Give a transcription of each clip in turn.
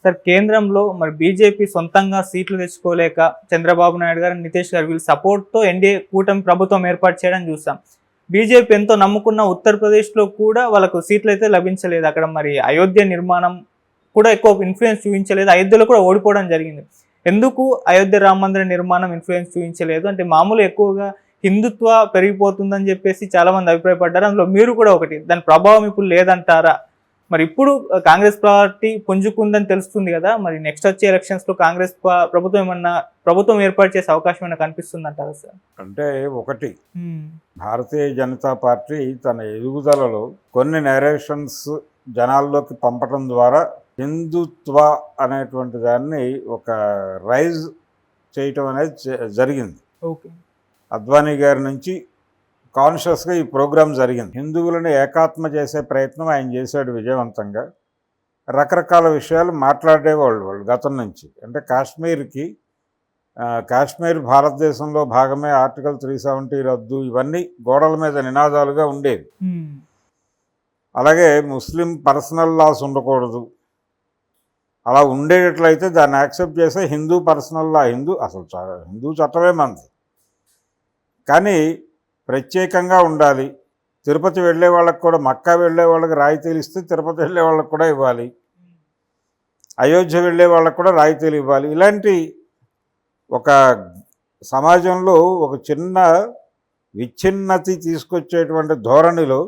Sir కేంద్రంలో మరి BJP సొంతంగా సీట్లు తెచ్చుకోలేక చంద్రబాబు నాయుడు గారు, నితీష్ గారు వీళ్ళ సపోర్ట్‌తో ఎన్డీఏ కూటమి ప్రభుత్వం ఏర్పాటు చేయడం చూసాం. బీజేపీ ఎంతో నమ్ముకున్న ఉత్తరప్రదేశ్‌లో కూడా వాళ్ళకు సీట్లయితే లభించలేదు. అక్కడ మరి అయోధ్య నిర్మాణం కూడా ఎక్కువ ఇన్‌ఫ్లుయెన్స్ చూపించలేదు. అయోధ్యలో కూడా ఓడిపోవడం జరిగింది. ఎందుకు అయోధ్య రామ మందిర నిర్మాణం ఇన్‌ఫ్లుయెన్స్ చూపించలేదు? అంటే మామూలు ఎక్కువగా హిందుత్వ పెరిగిపోతుందని చెప్పేసి చాలామంది అభిప్రాయపడ్డారు. అందులో మీరు కూడా ఒకటి. దాని ప్రభావం ఇప్పుడు లేదంటారా? మరి ఇప్పుడు కాంగ్రెస్ పార్టీ పుంజుకుందని తెలుస్తుంది కదా! మరి నెక్స్ట్ వచ్చే ఎలక్షన్స్‌లో కాంగ్రెస్ ప్రభుత్వం ఏర్పాటు చేసే అవకాశం ఏమైనా కనిపిస్తుందంటారా సార్? అంటే ఒకటి, భారతీయ జనతా పార్టీ తన ఎదుగుదలలో కొన్ని నేరేషన్స్ జనాల్లోకి పంపడం ద్వారా హిందుత్వ అనేటువంటి దాన్ని ఒక రైజ్ చేయటం అనేది జరిగింది. ఓకే. అద్వానీ గారి నుంచి కాన్షియస్గా ఈ ప్రోగ్రాం జరిగింది. హిందువులను ఏకాత్మ చేసే ప్రయత్నం ఆయన చేశాడు విజయవంతంగా. రకరకాల విషయాలు మాట్లాడేవాళ్ళు గతం నుంచి. అంటే కాశ్మీర్ భారతదేశంలో భాగమే, ఆర్టికల్ 370 రద్దు, ఇవన్నీ గోడల మీద నినాదాలుగా ఉండేవి. అలాగే ముస్లిం పర్సనల్ లాస్ ఉండకూడదు, అలా ఉండేటట్లయితే దాన్ని యాక్సెప్ట్ చేసే హిందూ పర్సనల్ లా, హిందూ చట్టమే మంది, కానీ ప్రత్యేకంగా ఉండాలి. తిరుపతి వెళ్ళే వాళ్ళకి కూడా, మక్కా వెళ్ళే వాళ్ళకి రాయితీలు ఇస్తే తిరుపతి వెళ్ళే వాళ్ళకి కూడా ఇవ్వాలి, అయోధ్య వెళ్ళే వాళ్ళకి కూడా రాయితీలు ఇవ్వాలి. ఇలాంటి ఒక సమాజంలో ఒక చిన్న విచ్ఛిన్నతి తీసుకొచ్చేటువంటి ధోరణిలో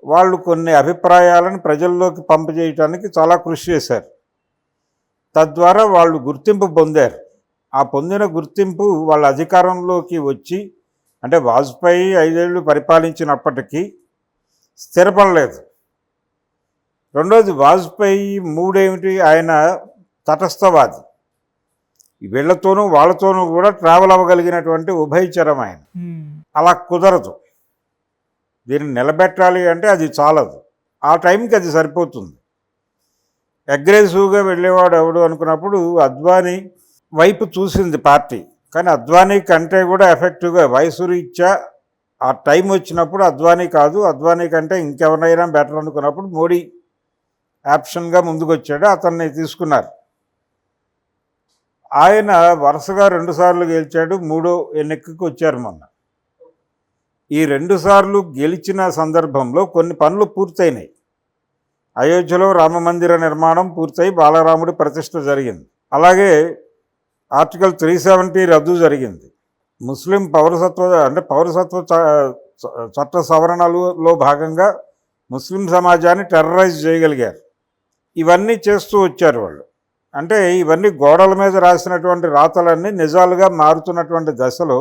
వాళ్ళు కొన్ని అభిప్రాయాలను ప్రజల్లోకి పంపజేయటానికి చాలా కృషి చేశారు. తద్వారా వాళ్ళు గుర్తింపు పొందారు. ఆ పొందిన గుర్తింపు వాళ్ళ అధికారంలోకి వచ్చి, అంటే వాజ్పేయి 5 ఏళ్ళు పరిపాలించినప్పటికీ స్థిరపడలేదు. రెండోది, వాజ్పేయి మూడేమిటి, ఆయన తటస్థవాది. వీళ్లతోనూ వాళ్ళతోనూ కూడా ట్రావెల్ అవ్వగలిగినటువంటి ఉభయచరం ఆయన. అలా కుదరదు. దీన్ని నిలబెట్టాలి అంటే అది చాలదు. ఆ టైంకి అది సరిపోతుంది. అగ్రెసివ్గా వెళ్ళేవాడు ఎవడు అనుకున్నప్పుడు అద్వానీ వైపు చూసింది పార్టీ. కానీ అద్వానీ కంటే కూడా ఎఫెక్టివ్గా వయసు రీత్యా ఆ టైం వచ్చినప్పుడు అద్వానీ కాదు, అద్వానీ కంటే ఇంకెవరినైనా బెటర్ అనుకున్నప్పుడు మోడీ ఆప్షన్గా ముందుకు వచ్చాడు. అతన్ని తీసుకున్నారు. ఆయన వరుసగా 2 సార్లు గెలిచాడు. 3వ ఎన్నికకు వచ్చారు మొన్న. ఈ 2 సార్లు గెలిచిన సందర్భంలో కొన్ని పనులు పూర్తయినాయి. అయోధ్యలో రామమందిర నిర్మాణం పూర్తయి బాలరాముడి ప్రతిష్ఠ జరిగింది. అలాగే ఆర్టికల్ 370 రద్దు జరిగింది. ముస్లిం పౌరసత్వ చట్ట సవరణలో భాగంగా ముస్లిం సమాజాన్ని టెర్రరైజ్ చేయగలిగారు. ఇవన్నీ చేస్తూ వచ్చారు వాళ్ళు. అంటే ఇవన్నీ గోడల మీద రాసినటువంటి రాతలన్నీ నిజాలుగా మారుతున్నటువంటి దశలో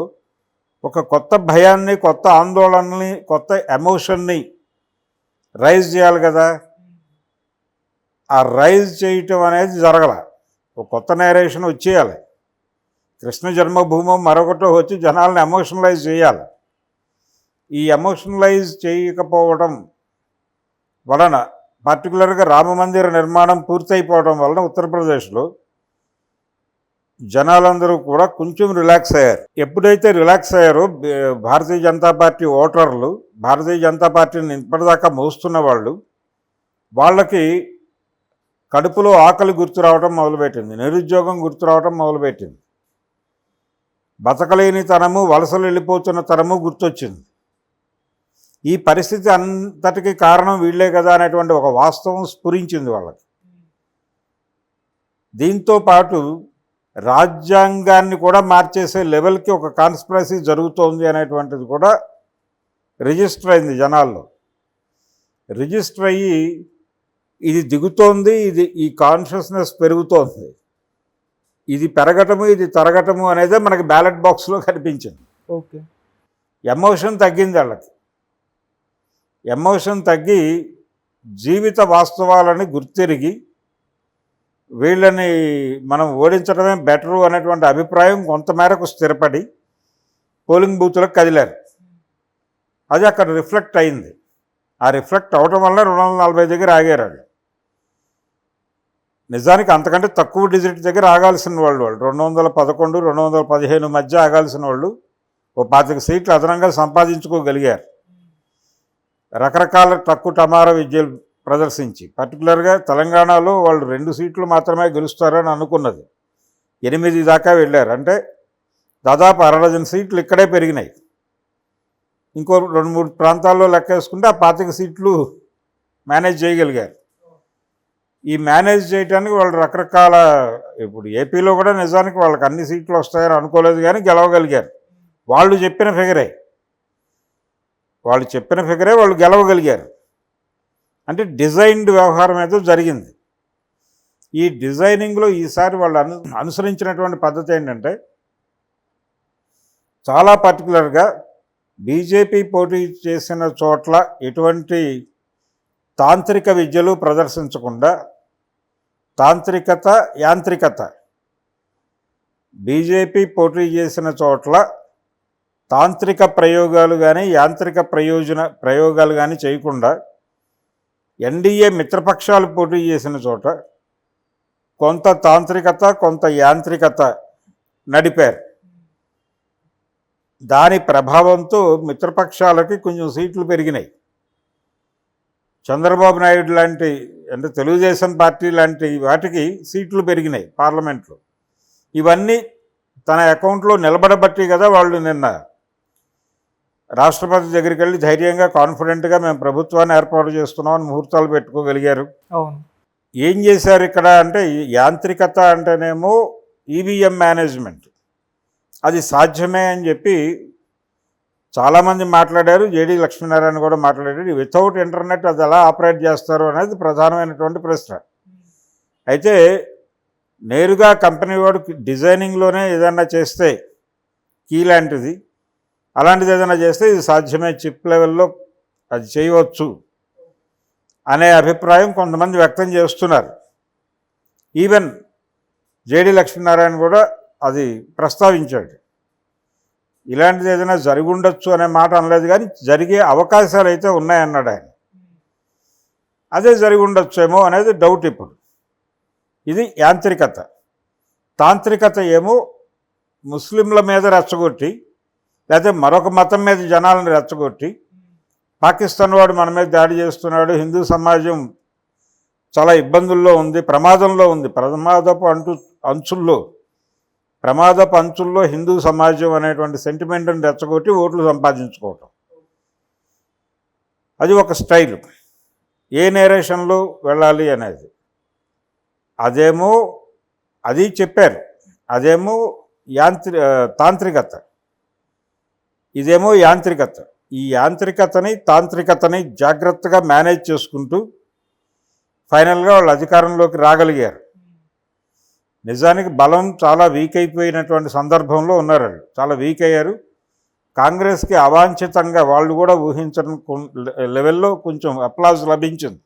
ఒక కొత్త భయాన్ని, కొత్త ఆందోళనని, కొత్త ఎమోషన్ని రైజ్ చేయాలి కదా. ఆ రైజ్ చేయటం అనేది జరగల. ఒక కొత్త నేరేషన్ వచ్చేయాలి. కృష్ణ జన్మభూమో మరొకటో వచ్చి జనాలను ఎమోషనలైజ్ చేయాలి. ఈ ఎమోషనలైజ్ చేయకపోవడం వలన, పర్టికులర్గా రామమందిర నిర్మాణం పూర్తయిపోవడం వలన ఉత్తరప్రదేశ్లో జనాలందరూ కూడా కొంచెం రిలాక్స్ అయ్యారు. ఎప్పుడైతే రిలాక్స్ అయ్యారో భారతీయ జనతా పార్టీ ఓటర్లు, భారతీయ జనతా పార్టీని ఇప్పటిదాకా మోస్తున్న వాళ్ళకి కడుపులో ఆకలి గుర్తు రావడం మొదలుపెట్టింది, నిరుద్యోగం గుర్తు రావడం మొదలుపెట్టింది, బతకలేని తనము, వలసలు వెళ్ళిపోతున్న తనము గుర్తొచ్చింది. ఈ పరిస్థితి అంతటికి కారణం వీళ్ళే కదా అనేటువంటి ఒక వాస్తవం స్ఫురించింది వాళ్ళకి. దీంతో పాటు రాజ్యాంగాన్ని కూడా మార్చేసే లెవెల్కి ఒక కాన్స్పిరసీ జరుగుతోంది అనేటువంటిది కూడా రిజిస్టర్ అయింది జనాల్లో. రిజిస్టర్ అయ్యి ఇది దిగుతోంది, ఈ కాన్షియస్నెస్ పెరుగుతోంది. ఇది పెరగటము, ఇది తరగటము అనేదే మనకి బ్యాలెట్ బాక్స్లో కనిపించింది. ఓకే. ఎమోషన్ తగ్గింది వాళ్ళకి. ఎమోషన్ తగ్గి జీవిత వాస్తవాలని గుర్తిరిగి వీళ్ళని మనం ఓడించడమే బెటరు అనేటువంటి అభిప్రాయం కొంతమేరకు స్థిరపడి పోలింగ్ బూత్లకు కదిలారు. అది అక్కడ రిఫ్లెక్ట్ అయింది. ఆ రిఫ్లెక్ట్ అవడం వల్ల 240 దగ్గర ఆగారు వాళ్ళు. నిజానికి అంతకంటే తక్కువ డిజిట్ దగ్గర ఆగాల్సిన వాళ్ళు 211, 215 మధ్య ఆగాల్సిన వాళ్ళు 25 సీట్లు అదనంగా సంపాదించుకోగలిగారు. రకరకాల టమారా విద్యలు ప్రదర్శించి, పర్టికులర్గా తెలంగాణలో వాళ్ళు 2 సీట్లు మాత్రమే గెలుస్తారని అనుకున్నది, 8 దాకా వెళ్ళారు. అంటే దాదాపు 1/2 డజన్ సీట్లు ఇక్కడే పెరిగినాయి. ఇంకో 2-3 ప్రాంతాల్లో లెక్కేసుకుంటే ఆ 25 సీట్లు మేనేజ్ చేయగలిగారు. ఈ మేనేజ్ చేయడానికి వాళ్ళు రకరకాల, ఇప్పుడు ఏపీలో కూడా నిజానికి వాళ్ళకి అన్ని సీట్లు వస్తాయని అనుకోలేదు, కానీ గెలవగలిగారు. వాళ్ళు చెప్పిన ఫిగరే వాళ్ళు గెలవగలిగారు. అంటే డిజైన్డ్ వ్యవహారం ఏదో జరిగింది. ఈ డిజైనింగ్లో ఈసారి వాళ్ళు అనుసరించినటువంటి పద్ధతి ఏంటంటే, చాలా పర్టికులర్గా బీజేపీ పోటీ చేసిన చోట్ల ఎటువంటి తాంత్రిక విద్యలు ప్రదర్శించకుండా, యాంత్రికత బీజేపీ పోటీ చేసిన చోట్ల తాంత్రిక ప్రయోగాలు కానీ యాంత్రిక ప్రయోగాలు కానీ చేయకుండా, ఎన్డీఏ మిత్రపక్షాలు పోటీ చేసిన చోట కొంత తాంత్రికత కొంత యాంత్రికత నడిపారు. దాని ప్రభావంతో మిత్రపక్షాలకి కొంచెం సీట్లు పెరిగినాయి. చంద్రబాబు నాయుడు లాంటి, అంటే తెలుగుదేశం పార్టీ లాంటి వాటికి సీట్లు పెరిగినాయి పార్లమెంట్లో. ఇవన్నీ తన అకౌంట్లో నిలబడబట్టి కదా వాళ్ళు నిన్న రాష్ట్రపతి దగ్గరికి వెళ్ళి ధైర్యంగా కాన్ఫిడెంట్గా మేము ప్రభుత్వాన్ని ఏర్పాటు చేస్తున్నామని ముహూర్తాలు పెట్టుకోగలిగారు. అవును. ఏం చేశారు ఇక్కడ అంటే, యాంత్రికత అంటేనేమో ఈవీఎం మేనేజ్మెంట్, అది సాధ్యమే అని చెప్పి చాలామంది మాట్లాడారు. జేడీ లక్ష్మీనారాయణ కూడా మాట్లాడారు. వితౌట్ ఇంటర్నెట్ అది ఎలా ఆపరేట్ చేస్తారు అనేది ప్రధానమైనటువంటి ప్రశ్న. అయితే నేరుగా కంపెనీ వాడు డిజైనింగ్లోనే ఏదైనా చేస్తే, కీ లాంటిది అలాంటిది ఏదైనా చేస్తే ఇది సాధ్యమే, చిప్ లెవెల్లో అది చేయవచ్చు అనే అభిప్రాయం కొంతమంది వ్యక్తం చేస్తున్నారు. ఈవెన్ జేడీ లక్ష్మీనారాయణ కూడా అది ప్రస్తావించాడు. ఇలాంటిది ఏదైనా జరిగి ఉండొచ్చు అనే మాట అనలేదు, కానీ జరిగే అవకాశాలు అయితే ఉన్నాయన్నాడు ఆయన. అదే జరిగి ఉండొచ్చేమో అనేది డౌట్ ఇప్పుడు. ఇది యాంత్రికత. తాంత్రికత ఏమో ముస్లింల మీద రెచ్చగొట్టి, లేకపోతే మరొక మతం మీద జనాలను రెచ్చగొట్టి, పాకిస్తాన్ వాడు మన మీద దాడి చేస్తున్నాడు, హిందూ సమాజం చాలా ఇబ్బందుల్లో ఉంది, ప్రమాదంలో ఉంది, ప్రమాదపు అంచుల్లో హిందూ సమాజం అనేటువంటి సెంటిమెంట్ని రెచ్చగొట్టి ఓట్లు సంపాదించుకోవటం, అది ఒక స్టైల్. ఏ నేరేషన్లో వెళ్ళాలి అనేది అదేమో అది చెప్పారు. అదేమో తాంత్రికత, ఇదేమో యాంత్రికత. ఈ తాంత్రికతని జాగ్రత్తగా మేనేజ్ చేసుకుంటూ ఫైనల్గా వాళ్ళు అధికారంలోకి రాగలిగారు. నిజానికి బలం చాలా వీక్ అయిపోయినటువంటి సందర్భంలో ఉన్నారు వాళ్ళు, చాలా వీక్ అయ్యారు. కాంగ్రెస్కి అవాంఛితంగా వాళ్ళు కూడా ఊహించని లెవెల్లో కొంచెం అప్లాజ్ లభించింది.